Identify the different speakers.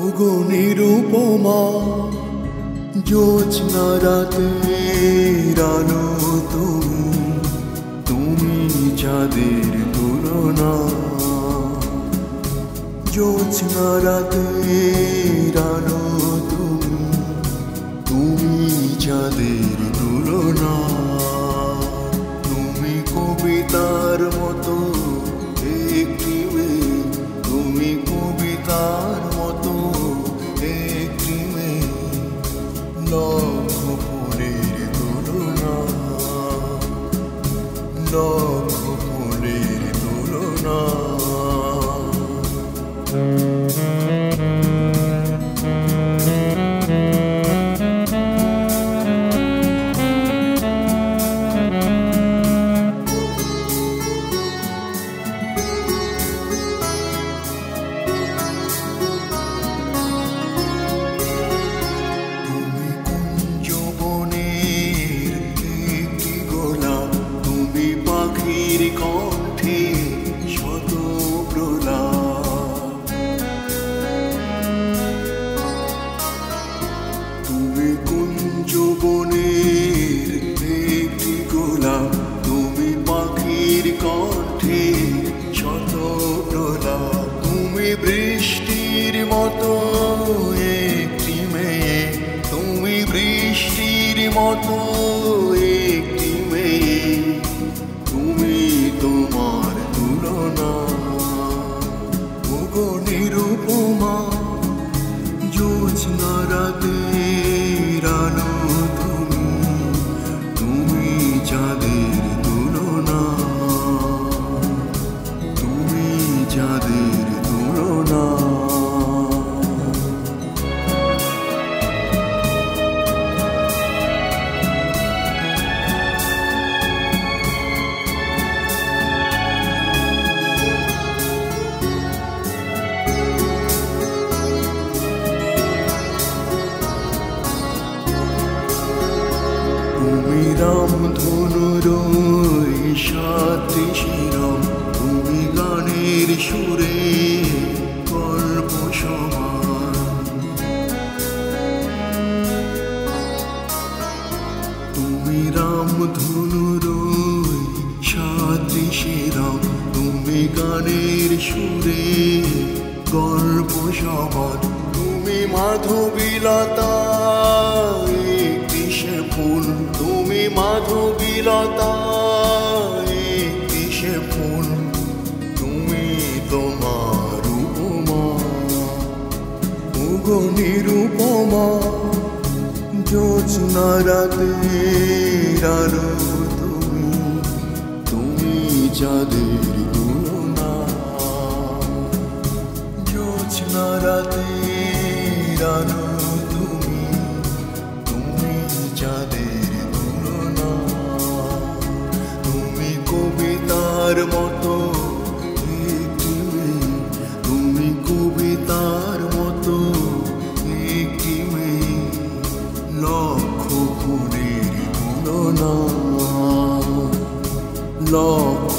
Speaker 1: ওগো নিরুপমা জ্যোৎস্না রাতের আলো তুমি, তুমি চাঁদের তুলনা। জ্যোৎস্না রাতের আলো তুমি, তুমি চাঁদের তুলনা। তুমি কবিতার মতো একটি মেয়ে, তুমি কবিতার মতো একটি মেয়ে, লক্ষ ফুলের তুলনা, লক্ষ ফুলের তুলনা। কণ্ঠে শত প্রলাপ, তুমি কুঞ্জ বনের একটি গোলাপ, তুমি পাখির কণ্ঠে শত প্রলাপ। তুমি বৃষ্টির মতো একটি মেয়ে, তুমি বৃষ্টির মতো একটি মেয়ে, তুমি তোমার তুলনা। ওগো নিরুপমা জ্যোৎস্না রাতের আলো তুমি, তুমি চাঁদের তুলনা, তুমি চাঁদের তুলনা। তুমি রামধনুর সাথে শিরম, তুমি গানের সুরে গল্প সমান। তুমি রামধনুর সাথে শিরম, তুমি গানের সুরে গল্প সমান। তুমি মাধবীলতা একটি সে ফুল, তুমি মাধবীলতা একটি সে ফুল, তুমি তোমার উপমা। ওগো নিরুপমা জ্যোৎস্না রাতের আলো তুমি, তুমি চাঁদের তুলনা। জ্যোৎস্না রাতের আলো তুমি, তুমি চাঁদের তুলনা। তুমি কবিতার মতো একটি মেয়ে, তুমি কবিতার মতো একটি মেয়ে, লক্ষ ফুলের তুলনা, লক্ষ